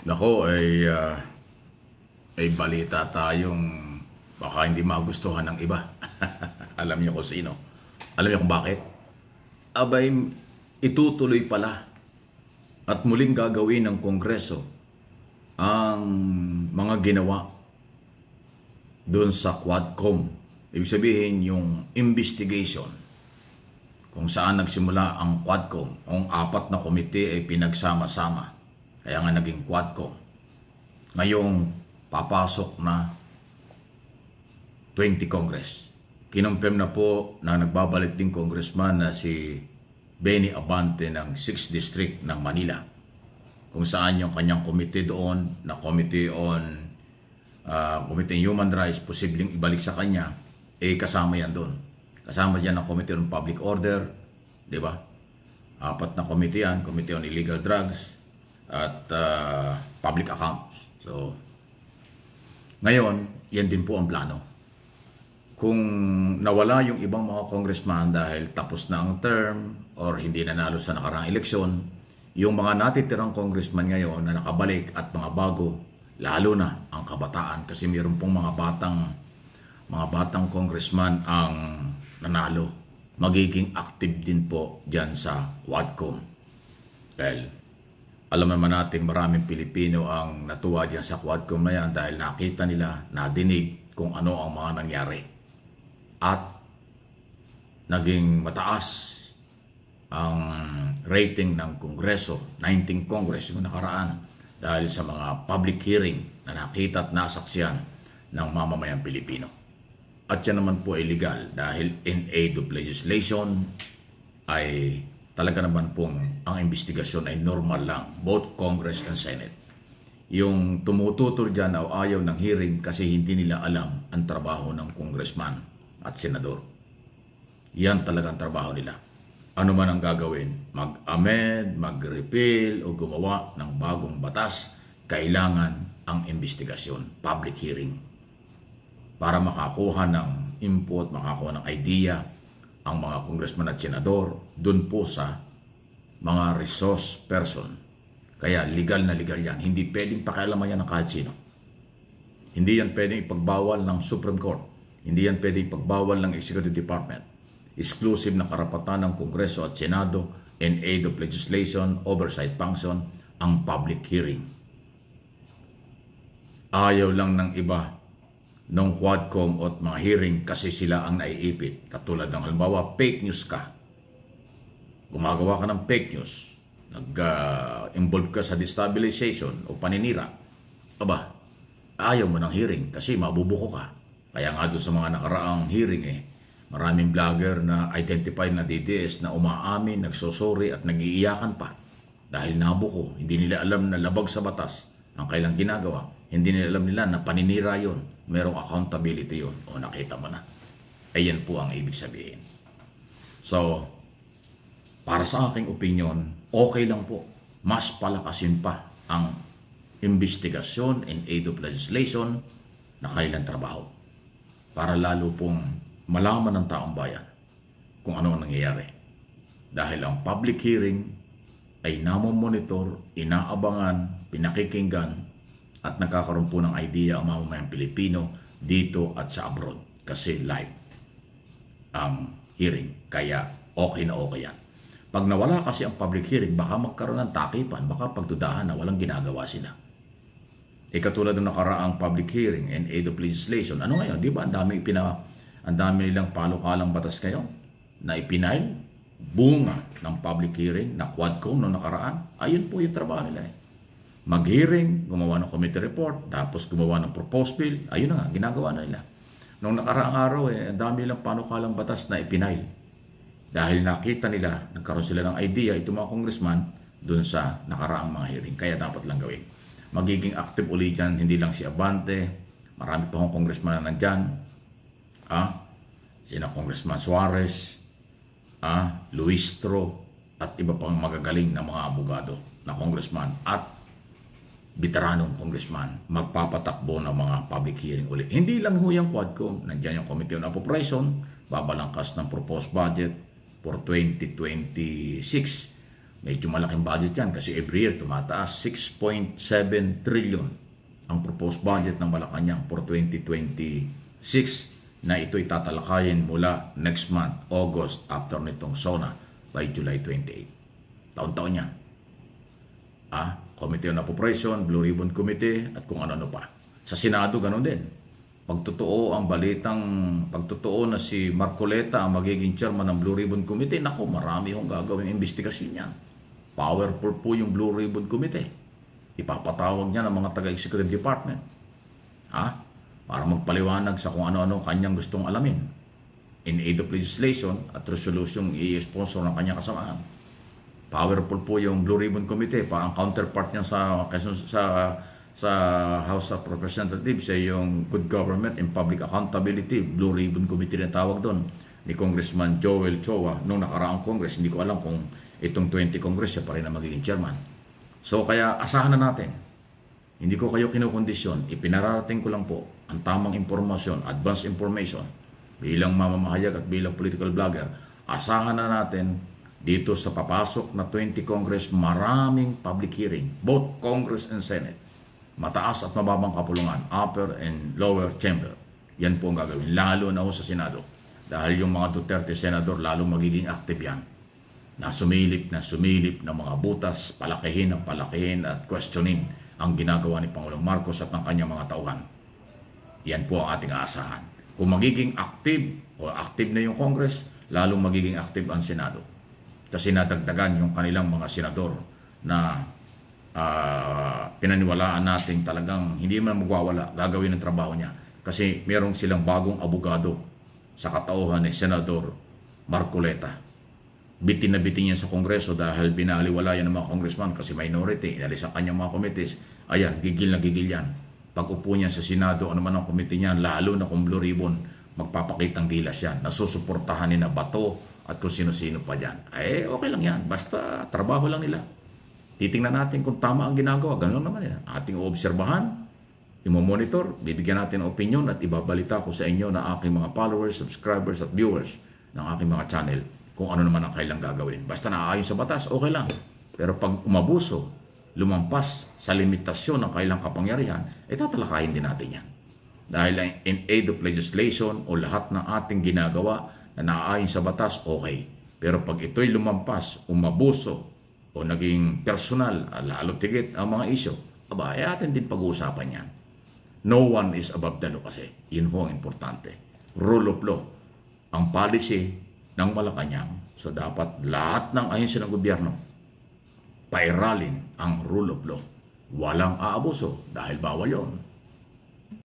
Nako, ay balita tayong baka hindi magustuhan ng iba. Alam niyo kung sino. Alam niyo kung bakit? Abay, itutuloy pala at muling gagawin ng Kongreso ang mga ginawa doon sa Quadcom. Ibig sabihin yung investigation kung saan nagsimula ang Quadcom. Ang apat na komite ay pinagsama-sama. Kaya nga naging Quadcom. Ngayong papasok na 20 Congress. Kinumpirm na po na nagbabalik din congressman na si Benny Abante ng 6th District ng Manila. Kung saan yung kanyang komite doon na Committee on Human Rights posibleng ibalik sa kanya, kasama yan doon. Kasama dyan ang Committee on Public Order, di ba? Apat na komite yan, Committee on Illegal Drugs, at public accounts. So, ngayon, yan din po ang plano. Kung nawala yung ibang mga congressman dahil tapos na ang term or hindi nanalo sa nakaraang eleksyon, yung mga natitirang congressman ngayon na nakabalik at mga bago, lalo na ang kabataan kasi mayroon pong mga batang congressman ang nanalo. Magiging active din po dyan sa Quadcom. Well, alam naman natin maraming Pilipino ang natuwa dyan sa Quadcom na yan dahil nakita nila, nadinig kung ano ang mga nangyari. At naging mataas ang rating ng Kongreso, 19 Congress yung nakaraan dahil sa mga public hearing na nakita at nasaksiyan ng mamamayang Pilipino. At yan naman po ay legal dahil in aid of legislation ay talaga naman pong ang investigasyon ay normal lang, both Congress and Senate. Yung tumututol dyan o ayaw ng hearing kasi hindi nila alam ang trabaho ng congressman at senador. Yan talaga ang trabaho nila. Ano man ang gagawin, mag-amend, mag-repeal o gumawa ng bagong batas, kailangan ang investigasyon, public hearing. Para makakuha ng input, makakuha ng idea, ang mga congressman at senador dun po sa mga resource person. Kaya legal na legal yan. Hindi pwedeng pakialaman yan ng kahit sino. Hindi yan pwedeng ipagbawal ng Supreme Court. Hindi yan pwedeng ipagbawal ng Executive Department. Exclusive na karapatan ng Kongreso at Senado in aid of legislation, oversight function, ang public hearing. Ayaw lang ng iba ng Quadcom at mga hearing kasi sila ang naiipit. Katulad ng halimbawa, fake news ka. Gumagawa ka ng fake news. Nag-involve ka sa destabilization o paninira. Aba, ayaw mo ng hearing kasi mabubuko ka. Kaya nga doon sa mga nakaraang hearing maraming vlogger na identified na DDS na umaamin, nagsusuri at nag-iiyakan pa. Dahil nabuko, hindi nila alam na labag sa batas ang kailang ginagawa. Hindi nila alam nila na paninira yon. Merong accountability yon. O nakita mo na. Ayan po ang ibig sabihin. So, para sa aking opinion, okay lang po. Mas palakasin pa ang investigasyon in aid of legislation na kailang trabaho. Para lalo pong malaman ng taong bayan kung ano ang nangyayari. Dahil ang public hearing ay namomonitor, inaabangan, pinakikinggan, at nagkakaroon po ng idea ang mamamayang Pilipino dito at sa abroad. Kasi live ang hearing. Kaya okay na okay yan. Pag nawala kasi ang public hearing, baka magkaroon ng takipan, baka pagdudahan na walang ginagawa sila. Katulad ng nakaraang public hearing and aid of legislation. Ano ngayon? Di ba ang dami nilang palukalang batas ngayon na ipinail, bunga ng public hearing na Quadcom noong nakaraan? Ayun po yung trabaho nila mag-hearing, gumawa ng committee report, tapos gumawa ng proposed bill. Ayun na nga, ginagawa na nila. Noong nakaraang araw, ang dami nilang panukalang batas na ipinail. Dahil nakita nila, nagkaroon sila ng idea, itong mga congressman, dun sa nakaraang mga hearing. Kaya dapat lang gawin. Magiging active ulit dyan, hindi lang si Abante, marami pa akong congressman na nandyan. Sina Congressman Suarez, Luistro, at iba pang magagaling na mga abogado na congressman at veteranong congressman magpapatakbo ng mga public hearing ulit. Hindi lang ho yung Quadcom. Nandiyan yung Committee on Appropriation, babalangkas ng proposed budget for 2026 Medyo malaking budget yan kasi every year tumataas. 6.7 trillion ang proposed budget ng Malacanang for 2026 na ito'y tatalakayin mula next month, August, after nitong SONA by July 28. Taon-taon yan. Committee on Appropriation, Blue Ribbon Committee, at kung ano-ano pa. Sa Senado, ganun din. Pagtotoo na si Marcoleta ang magiging chairman ng Blue Ribbon Committee, naku, marami hong gagawin investigasyon niya. Powerful po yung Blue Ribbon Committee. Ipapatawag niya ng mga taga-executive department. Para magpaliwanag sa kung ano-ano kanyang gustong alamin. In aid of legislation at resolution i-sponsor ng kanyang kasamaan. Powerful po yung Blue Ribbon Committee. Ang counterpart niya sa House of Representatives ay yung Good Government and Public Accountability. Blue Ribbon Committee na tawag doon ni Congressman Joel Chua noong nakaraang Congress. Hindi ko alam kung itong 20 Congress siya pa rin na magiging chairman. So kaya asahan na natin. Hindi ko kayo kinukondisyon. Ipinararating ko lang po ang tamang impormasyon, advance information bilang mamamahayag at bilang political blogger. Asahan na natin dito sa papasok na 20 Congress, maraming public hearing, both Congress and Senate. Mataas at mababang kapulungan, upper and lower chamber. Yan po ang gagawin, lalo na sa Senado. Dahil yung mga Duterte senador, lalo magiging active yan. Na sumilip ng mga butas, palakihin at questionin ang ginagawa ni Pangulong Marcos at ng kanyang mga tauhan. Yan po ang ating aasahan. Kung magiging active o active na yung Congress, lalo magiging active ang Senado. Kasi nadagdagan yung kanilang mga senador na pinaniwalaan natin talagang hindi man magwawala, gagawin ang trabaho niya. Kasi merong silang bagong abogado sa katauhan ni Senador Marcoleta. Bitin na bitin niya sa Kongreso dahil binaliwala yan ng mga congressman kasi minority, inalis ang kanyang mga committees. Ayan, gigil na gigil yan. Pag upo niya sa Senado, ano man ang committee niya, lalo na kung Blue Ribbon, magpapakitang gilas yan. Nasusuportahan ni na Bato at kung sino-sino pa dyan. Okay lang yan. Basta trabaho lang nila. Titingnan natin kung tama ang ginagawa. Ganun naman yan. Ating oobserbahan, imomonitor, bibigyan natin ng opinion at ibabalita ko sa inyo na aking mga followers, subscribers at viewers ng aking mga channel kung ano naman ang kailang gagawin. Basta naaayon sa batas, okay lang. Pero pag umabuso, lumampas sa limitasyon ng kailang kapangyarihan, tatalakayin din natin yan. Dahil in aid of legislation o lahat ng ating ginagawa na naaayon sa batas, okay. Pero pag ito'y lumampas, umabuso, o naging personal, lalo tigit ang mga isyo, atin din pag-uusapan yan. No one is above the law kasi. Yun po ang importante. Rule of law. Ang policy ng Malacanang. So dapat lahat ng ahensya ng gobyerno pairalin ang rule of law. Walang aabuso dahil bawal yon.